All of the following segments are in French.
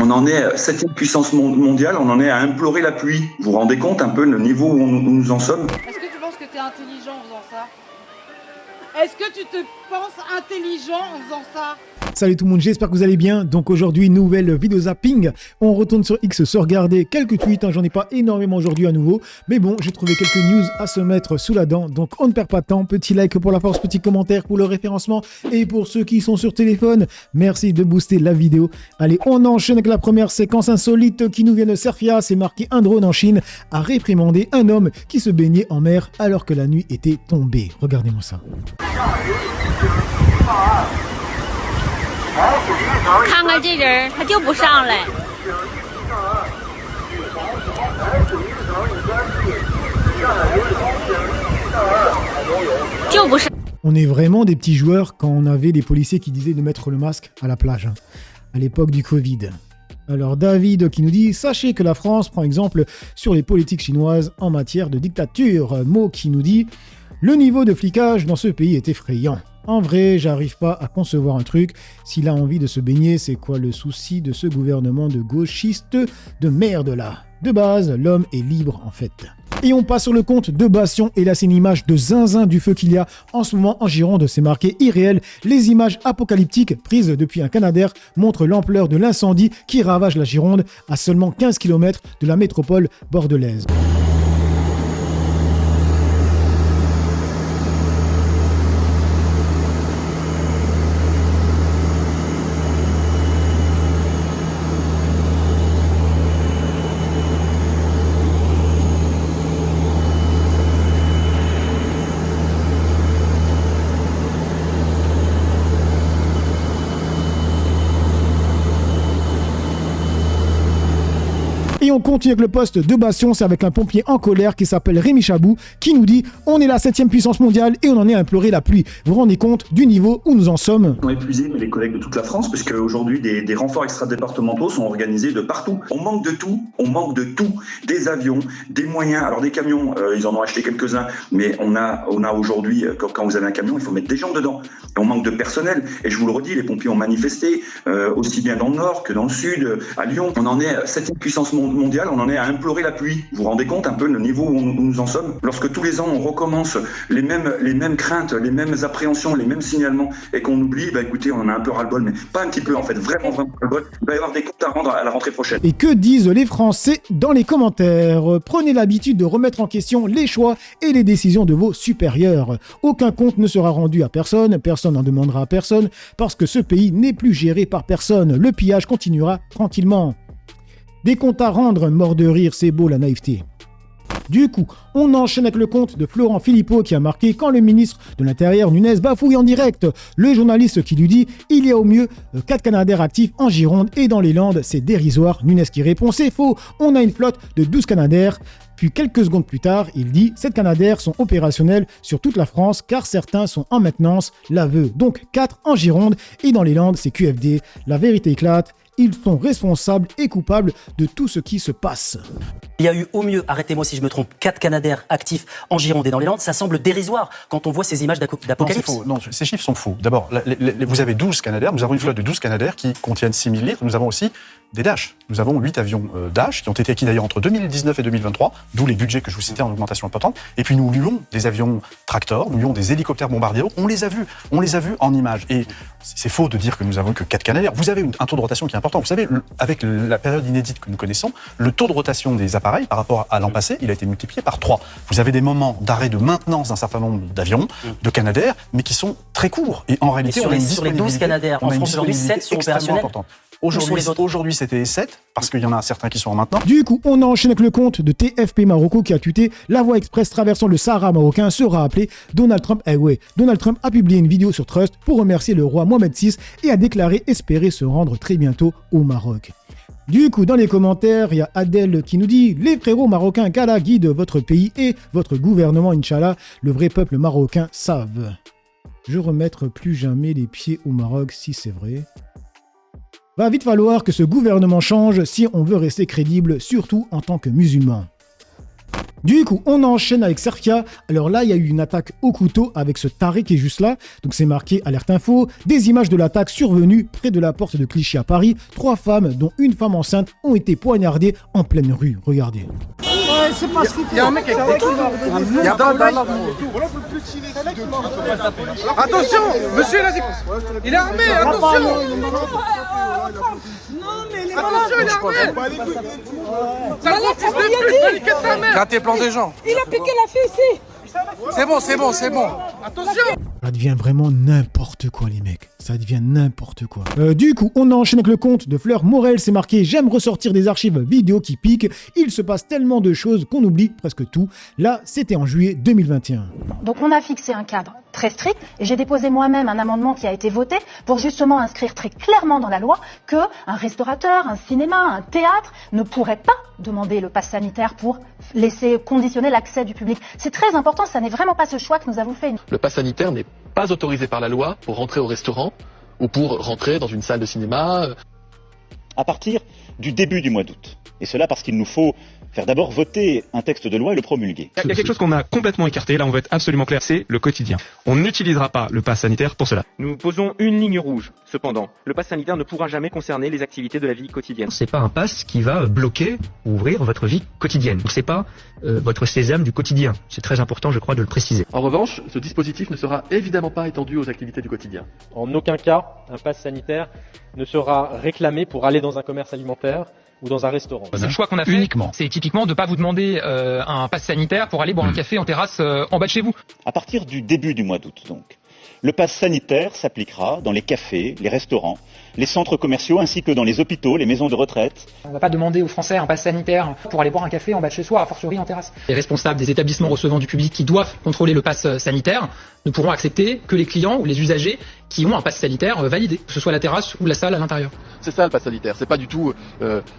On en est 7e puissance mondiale, on en est à implorer la pluie. Vous vous rendez compte un peu le niveau où nous en sommes? Est-ce que tu penses que tu es intelligent en faisant ça? Est-ce que tu te penses intelligent en faisant ça? Salut tout le monde, j'espère que vous allez bien. Donc aujourd'hui, nouvelle vidéo zapping. On retourne sur X se regarder quelques tweets. J'en ai pas énormément aujourd'hui à nouveau. Mais bon, j'ai trouvé quelques news à se mettre sous la dent. Donc on ne perd pas de temps. Petit like pour la force, petit commentaire pour le référencement. Et pour ceux qui sont sur téléphone, merci de booster la vidéo. Allez, on enchaîne avec la première séquence insolite qui nous vient de Serfia. C'est marqué: un drone en Chine a réprimandé un homme qui se baignait en mer alors que la nuit était tombée. Regardez-moi ça. 看看这人，他就不上来。就不上。 On est vraiment des petits joueurs quand on avait des policiers qui disaient de mettre le masque à la plage, hein, à l'époque du Covid. Alors David qui nous dit: sachez que la France prend exemple sur les politiques chinoises en matière de dictature. Mo qui nous dit: le niveau de flicage dans ce pays est effrayant. En vrai, j'arrive pas à concevoir un truc. S'il a envie de se baigner, c'est quoi le souci de ce gouvernement de gauchistes de merde là? De base, l'homme est libre en fait. Et on passe sur le compte de Bastion, et là c'est une image de zinzin du feu qu'il y a en ce moment en Gironde. C'est marqué irréel. Les images apocalyptiques prises depuis un Canadair montrent l'ampleur de l'incendie qui ravage la Gironde à seulement 15 km de la métropole bordelaise. Et on continue avec le poste de Bastion, c'est avec un pompier en colère qui s'appelle Rémi Chabou qui nous dit: on est la 7e puissance mondiale et on en est à implorer la pluie. Vous vous rendez compte du niveau où nous en sommes? On est épuisés, mais les collègues de toute la France, puisque aujourd'hui des renforts extra-départementaux sont organisés de partout. On manque de tout, des avions, des moyens. Alors des camions, ils en ont acheté quelques-uns, mais on a aujourd'hui, quand vous avez un camion, il faut mettre des gens dedans. Et on manque de personnel. Et je vous le redis, les pompiers ont manifesté, aussi bien dans le nord que dans le sud, à Lyon. On en est 7e puissance mondiale, on en est à implorer la pluie. Vous vous rendez compte un peu le niveau où nous en sommes? Lorsque tous les ans on recommence les mêmes craintes, les mêmes appréhensions, les mêmes signalements, et qu'on oublie, écoutez, on en a un peu ras-le-bol, mais pas un petit peu en fait, vraiment ras-le-bol. Il va y avoir des comptes à rendre à la rentrée prochaine. Et que disent les Français dans les commentaires? Prenez l'habitude de remettre en question les choix et les décisions de vos supérieurs. Aucun compte ne sera rendu à personne, personne n'en demandera à personne, parce que ce pays n'est plus géré par personne. Le pillage continuera tranquillement. Des comptes à rendre, mort de rire, c'est beau la naïveté. Du coup, on enchaîne avec le compte de Florent Philippot qui a marqué: quand le ministre de l'Intérieur Nunez bafouille en direct. Le journaliste qui lui dit: il y a au mieux 4 Canadair actifs en Gironde et dans les Landes, c'est dérisoire. Nunez qui répond: c'est faux, on a une flotte de 12 Canadair. Puis quelques secondes plus tard, il dit: 7 Canadair sont opérationnels sur toute la France car certains sont en maintenance. L'aveu, donc 4 en Gironde et dans les Landes, c'est QFD. La vérité éclate. Ils sont responsables et coupables de tout ce qui se passe. Il y a eu au mieux, arrêtez-moi si je me trompe, 4 Canadair actifs en Gironde et dans les Landes. Ça semble dérisoire quand on voit ces images d'apocalypse. Non, ces chiffres sont faux. D'abord, vous avez 12 Canadair, nous avons une flotte de 12 Canadair qui contiennent 6 000 litres. Nous avons aussi des Dash. Nous avons 8 avions Dash qui ont été acquis d'ailleurs entre 2019 et 2023, d'où les budgets que je vous citais en augmentation importante. Et puis nous louons des avions Tractor, nous louons des hélicoptères Bombardier. On les a vus en images. Et c'est faux de dire que nous avons que 4 Canadair. Vous avez un taux de rotation qui est important. Vous savez, avec la période inédite que nous connaissons, le taux de rotation des appareils par rapport à l'an passé, il a été multiplié par 3. Vous avez des moments d'arrêt de maintenance d'un certain nombre d'avions, de Canadair, mais qui sont très courts. Et en réalité, sur les 12 Canadair, en France aujourd'hui, 7 sont opérationnels. Aujourd'hui, c'était 7, parce qu'il y en a certains qui sont en maintenant. Du coup, on enchaîne avec le compte de TFP Marocco qui a tweeté: la voie express traversant le Sahara marocain sera appelée Donald Trump Highway. Donald Trump a publié une vidéo sur Trust pour remercier le roi Mohamed VI et a déclaré espérer se rendre très bientôt au Maroc. Du coup, dans les commentaires, il y a Adèle qui nous dit: les frérots marocains qu'Allah guide votre pays et votre gouvernement, Inch'Allah, le vrai peuple marocain savent. Je remettre plus jamais les pieds au Maroc si c'est vrai. Va vite falloir que ce gouvernement change si on veut rester crédible, surtout en tant que musulman. Du coup, on enchaîne avec Cerkia. Alors là, il y a eu une attaque au couteau avec ce taré qui est juste là. Donc c'est marqué alerte info. Des images de l'attaque survenue près de la porte de Clichy à Paris. 3 femmes, dont une femme enceinte, ont été poignardées en pleine rue. Regardez. C'est pas ce qu'il faut. Il y a un mec avec des Il y a attention, monsieur, il est armé, attention. Non, mais les Attention, il est armé. Ça consiste de plus, ta mère. Gratez plan des gens. Il a piqué la fille ici. C'est bon. Attention. Ça devient vraiment n'importe quoi, les mecs. Ça devient n'importe quoi. Du coup, on enchaîne avec le compte de Fleur Morel. C'est marqué « J'aime ressortir des archives vidéo qui piquent. Il se passe tellement de choses qu'on oublie presque tout. » Là, c'était en juillet 2021. Donc on a fixé un cadre très strict et j'ai déposé moi-même un amendement qui a été voté pour justement inscrire très clairement dans la loi qu'un restaurateur, un cinéma, un théâtre ne pourrait pas demander le pass sanitaire pour laisser conditionner l'accès du public. C'est très important, ça n'est vraiment pas ce choix que nous avons fait. Le pass sanitaire n'est pas autorisé par la loi pour rentrer au restaurant ou pour rentrer dans une salle de cinéma. À partir du début du mois d'août. Et cela parce qu'il nous faut faire d'abord voter un texte de loi et le promulguer. Il y a quelque chose qu'on a complètement écarté, là on va être absolument clair, c'est le quotidien. On n'utilisera pas le pass sanitaire pour cela. Nous posons une ligne rouge, cependant. Le pass sanitaire ne pourra jamais concerner les activités de la vie quotidienne. C'est pas un pass qui va bloquer ou ouvrir votre vie quotidienne. Donc c'est pas votre sésame du quotidien. C'est très important, je crois, de le préciser. En revanche, ce dispositif ne sera évidemment pas étendu aux activités du quotidien. En aucun cas, un pass sanitaire ne sera réclamé pour aller dans un commerce alimentaire ou dans un restaurant. Le choix qu'on a fait, c'est typiquement de ne pas vous demander un pass sanitaire pour aller boire un café en terrasse en bas de chez vous. À partir du début du mois d'août, donc, le pass sanitaire s'appliquera dans les cafés, les restaurants, les centres commerciaux ainsi que dans les hôpitaux, les maisons de retraite. On ne va pas demander aux Français un pass sanitaire pour aller boire un café en bas de chez soi, a fortiori en terrasse. Les responsables des établissements recevant du public qui doivent contrôler le pass sanitaire ne pourront accepter que les clients ou les usagers qui ont un pass sanitaire validé, que ce soit la terrasse ou la salle à l'intérieur. C'est ça le pass sanitaire, c'est pas du tout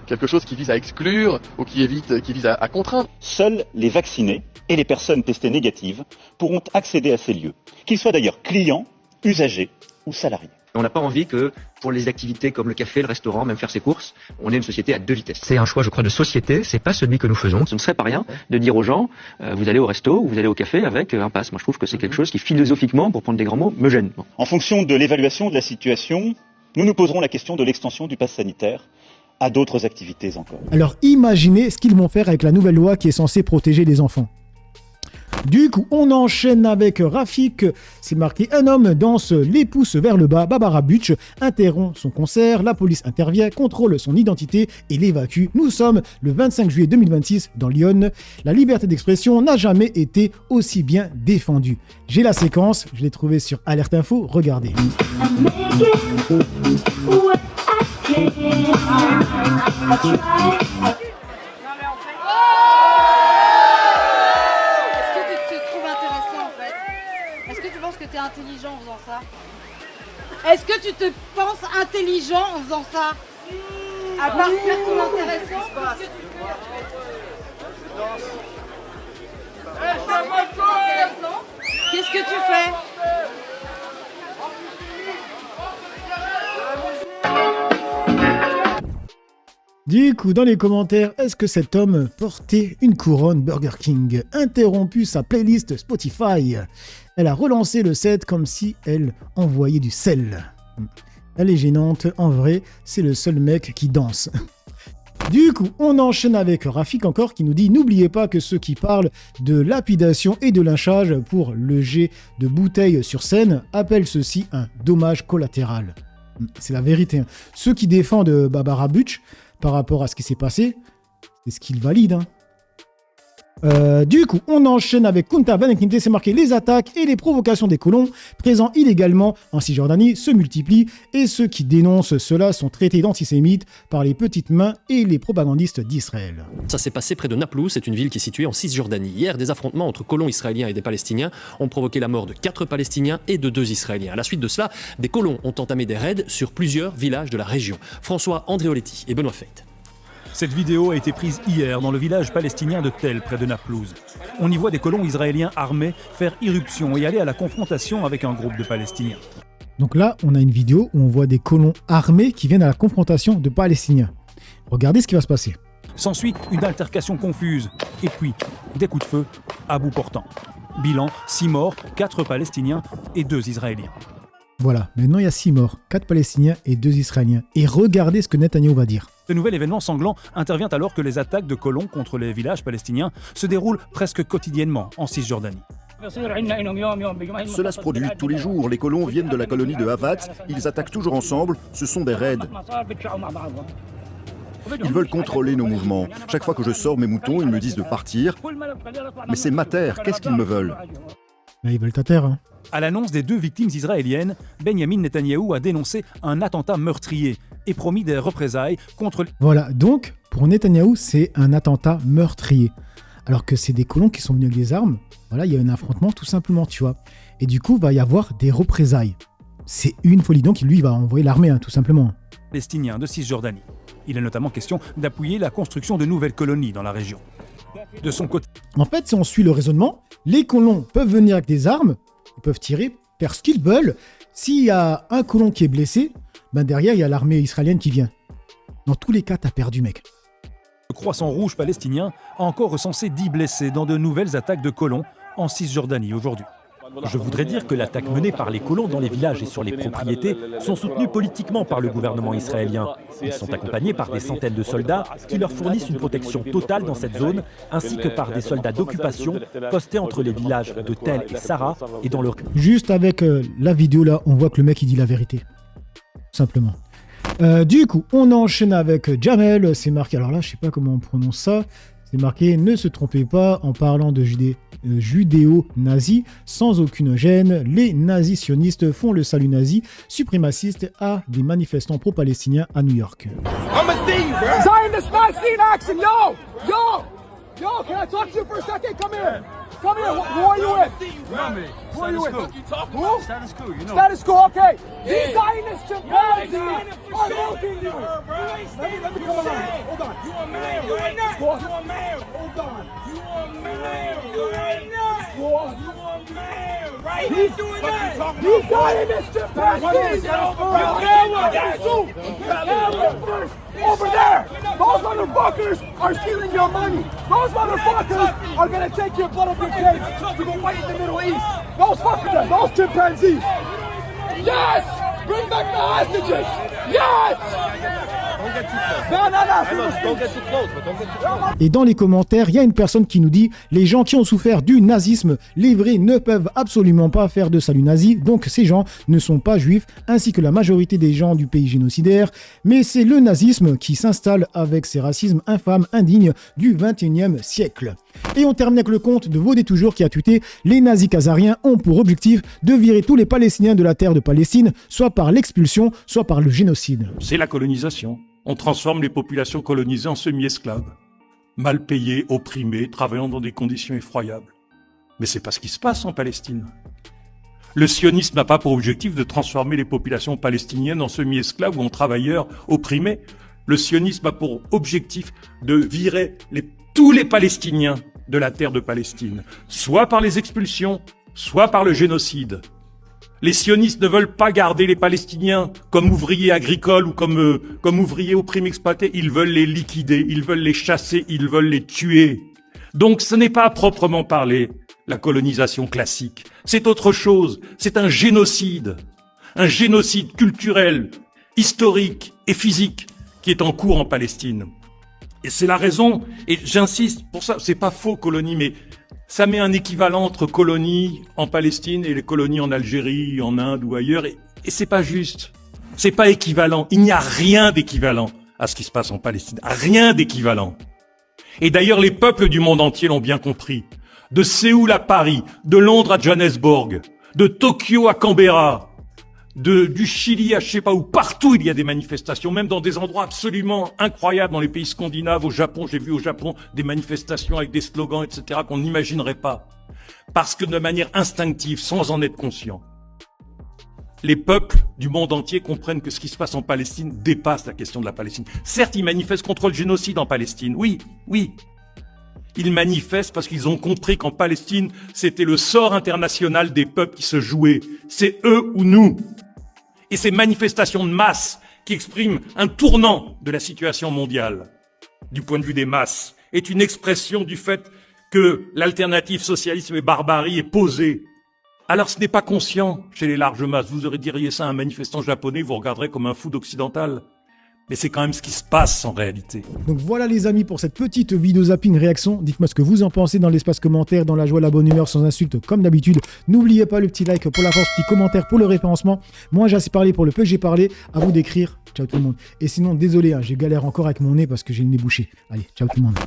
quelque chose qui vise à exclure ou qui vise à contraindre. Seuls les vaccinés et les personnes testées négatives pourront accéder à ces lieux, qu'ils soient d'ailleurs clients, usagers ou salariés. On n'a pas envie que, pour les activités comme le café, le restaurant, même faire ses courses, on ait une société à 2 vitesses. C'est un choix, je crois, de société, c'est pas celui que nous faisons. Ce ne serait pas rien de dire aux gens, vous allez au resto ou vous allez au café avec un pass. Moi je trouve que c'est quelque chose qui philosophiquement, pour prendre des grands mots, me gêne. En fonction de l'évaluation de la situation, nous nous poserons la question de l'extension du pass sanitaire à d'autres activités encore. Alors imaginez ce qu'ils vont faire avec la nouvelle loi qui est censée protéger les enfants. Du coup, on enchaîne avec Rafik. C'est marqué « Un homme danse les pouces vers le bas. Barbara Butch interrompt son concert. La police intervient, contrôle son identité et l'évacue. Nous sommes le 25 juillet 2026 dans Lyon. La liberté d'expression n'a jamais été aussi bien défendue. » J'ai la séquence, je l'ai trouvée sur Alerte Info. Regardez. T'es intelligent en faisant ça? Est-ce que tu te penses intelligent en faisant ça? À part faire ton intéressant, qu'est-ce que tu fais? Du coup, dans les commentaires, est-ce que cet homme portait une couronne Burger King? Interrompu sa playlist Spotify. Elle a relancé le set comme si elle envoyait du sel. Elle est gênante, en vrai, c'est le seul mec qui danse. Du coup, on enchaîne avec Rafik encore qui nous dit « N'oubliez pas que ceux qui parlent de lapidation et de lynchage pour le jet de bouteilles sur scène appellent ceci un dommage collatéral. » C'est la vérité. Hein. Ceux qui défendent Barbara Butch par rapport à ce qui s'est passé, c'est ce qu'ils valident. Hein. Du coup, on enchaîne avec Kunta Vanekinté, c'est marqué « Les attaques et les provocations des colons présents illégalement en Cisjordanie se multiplient et ceux qui dénoncent cela sont traités d'antisémites par les petites mains et les propagandistes d'Israël. » Ça s'est passé près de Naplouse, c'est une ville qui est située en Cisjordanie. Hier, des affrontements entre colons israéliens et des Palestiniens ont provoqué la mort de 4 Palestiniens et de 2 Israéliens. À la suite de cela, des colons ont entamé des raids sur plusieurs villages de la région. François Andréoletti et Benoît Feit. Cette vidéo a été prise hier dans le village palestinien de Tel, près de Naplouse. On y voit des colons israéliens armés faire irruption et aller à la confrontation avec un groupe de Palestiniens. Donc là, on a une vidéo où on voit des colons armés qui viennent à la confrontation de Palestiniens. Regardez ce qui va se passer. S'ensuit une altercation confuse. Et puis, des coups de feu à bout portant. Bilan, 6 morts, 4 Palestiniens et 2 Israéliens. Voilà, maintenant il y a 6 morts, 4 Palestiniens et 2 Israéliens. Et regardez ce que Netanyahou va dire. Ce nouvel événement sanglant intervient alors que les attaques de colons contre les villages palestiniens se déroulent presque quotidiennement en Cisjordanie. Cela se produit tous les jours. Les colons viennent de la colonie de Havat, ils attaquent toujours ensemble, ce sont des raids. Ils veulent contrôler nos mouvements. Chaque fois que je sors mes moutons, ils me disent de partir. Mais c'est ma terre, qu'est-ce qu'ils me veulent? Ils veulent ta terre, hein. À l'annonce des 2 victimes israéliennes, Benjamin Netanyahou a dénoncé un attentat meurtrier et promis des représailles contre... Voilà, donc, pour Netanyahou, c'est un attentat meurtrier. Alors que c'est des colons qui sont venus avec des armes. Voilà, il y a un affrontement tout simplement, tu vois. Et du coup, il va y avoir des représailles. C'est une folie. Donc, lui, il va envoyer l'armée, hein, tout simplement. Palestiniens de Cisjordanie. Il est notamment question d'appuyer la construction de nouvelles colonies dans la région. De son côté... En fait, si on suit le raisonnement, les colons peuvent venir avec des armes, ils peuvent tirer, faire ce qu'ils veulent. S'il y a un colon qui est blessé, ben derrière, il y a l'armée israélienne qui vient. Dans tous les cas, t'as perdu, mec. Le Croissant Rouge palestinien a encore recensé 10 blessés dans de nouvelles attaques de colons en Cisjordanie aujourd'hui. Je voudrais dire que l'attaque menée par les colons dans les villages et sur les propriétés sont soutenues politiquement par le gouvernement israélien. Ils sont accompagnés par des centaines de soldats qui leur fournissent une protection totale dans cette zone, ainsi que par des soldats d'occupation postés entre les villages de Tel et Sarah et dans le... Juste avec la vidéo là, on voit que le mec il dit la vérité. Simplement. Du coup, on enchaîne avec Jamel. C'est marqué, alors là, je sais pas comment on prononce ça. C'est marqué « Ne se trompez pas en parlant de judéo-nazis, sans aucune gêne, les nazis sionistes font le salut nazi suprémaciste à des manifestants pro-palestiniens à New York. » I'm a thief, bro. Zionist not seen action. Yo, can I talk to you for a second? Come here. Come here. Who are you with? Who are you with? Who? Status quo, you know. Status quo, okay. These Zionist chimpanzees are looking you. Let me come along. Hold on. You a man, you ain't not. You a man. Hold on. You a man, you ain't not. You a man, right? He's doing that. These Zionist chimpanzees over there. Those motherfuckers are stealing your money. Those motherfuckers are gonna take your blood of your kids to go fight in the Middle East. Those fuckers, those chimpanzees. Yes! Bring back the hostages! Yes! Et dans les commentaires, il y a une personne qui nous dit « Les gens qui ont souffert du nazisme, les vrais ne peuvent absolument pas faire de salut nazi, donc ces gens ne sont pas juifs, ainsi que la majorité des gens du pays génocidaire, mais c'est le nazisme qui s'installe avec ces racismes infâmes, indignes du 21e siècle. » Et on termine avec le compte de Vaudé Toujours qui a tweeté « Les nazis khazariens ont pour objectif de virer tous les Palestiniens de la terre de Palestine, soit par l'expulsion, soit par le génocide. » C'est la colonisation. On transforme les populations colonisées en semi-esclaves, mal payés, opprimés, travaillant dans des conditions effroyables. Mais c'est pas ce qui se passe en Palestine. Le sionisme n'a pas pour objectif de transformer les populations palestiniennes en semi-esclaves ou en travailleurs opprimés. Le sionisme a pour objectif de virer tous les Palestiniens de la terre de Palestine, soit par les expulsions, soit par le génocide. Les sionistes ne veulent pas garder les Palestiniens comme ouvriers agricoles ou comme ouvriers opprimés exploités. Ils veulent les liquider, ils veulent les chasser, ils veulent les tuer. Donc ce n'est pas à proprement parler la colonisation classique. C'est autre chose. C'est un génocide culturel, historique et physique qui est en cours en Palestine. Et c'est la raison, et j'insiste pour ça, c'est pas faux colonie, mais ça met un équivalent entre colonies en Palestine et les colonies en Algérie, en Inde ou ailleurs, et c'est pas juste. C'est pas équivalent. Il n'y a rien d'équivalent à ce qui se passe en Palestine. Rien d'équivalent. Et d'ailleurs, les peuples du monde entier l'ont bien compris. De Séoul à Paris, de Londres à Johannesburg, de Tokyo à Canberra, du Chili à je sais pas où, partout il y a des manifestations, même dans des endroits absolument incroyables, dans les pays scandinaves, au Japon, j'ai vu au Japon des manifestations avec des slogans, etc., qu'on n'imaginerait pas. Parce que de manière instinctive, sans en être conscient, les peuples du monde entier comprennent que ce qui se passe en Palestine dépasse la question de la Palestine. Certes, ils manifestent contre le génocide en Palestine, oui. Ils manifestent parce qu'ils ont compris qu'en Palestine, c'était le sort international des peuples qui se jouait. C'est eux ou nous. Et ces manifestations de masse qui expriment un tournant de la situation mondiale. du point de vue des masses, est une expression du fait que l'alternative socialisme et barbarie est posée. Alors ce n'est pas conscient chez les larges masses. Vous diriez ça à un manifestant japonais, vous regarderez comme un fou d'occidental. Mais c'est quand même ce qui se passe en réalité. Donc voilà les amis pour cette petite vidéo zapping réaction. Dites-moi ce que vous en pensez dans l'espace commentaire, dans la joie, la bonne humeur, sans insulte comme d'habitude. N'oubliez pas le petit like pour la force, petit commentaire pour le référencement. Moi j'ai assez parlé pour le peu que j'ai parlé. À vous d'écrire. Ciao tout le monde. Et sinon désolé, j'ai galère encore avec mon nez parce que j'ai le nez bouché. Allez, ciao tout le monde.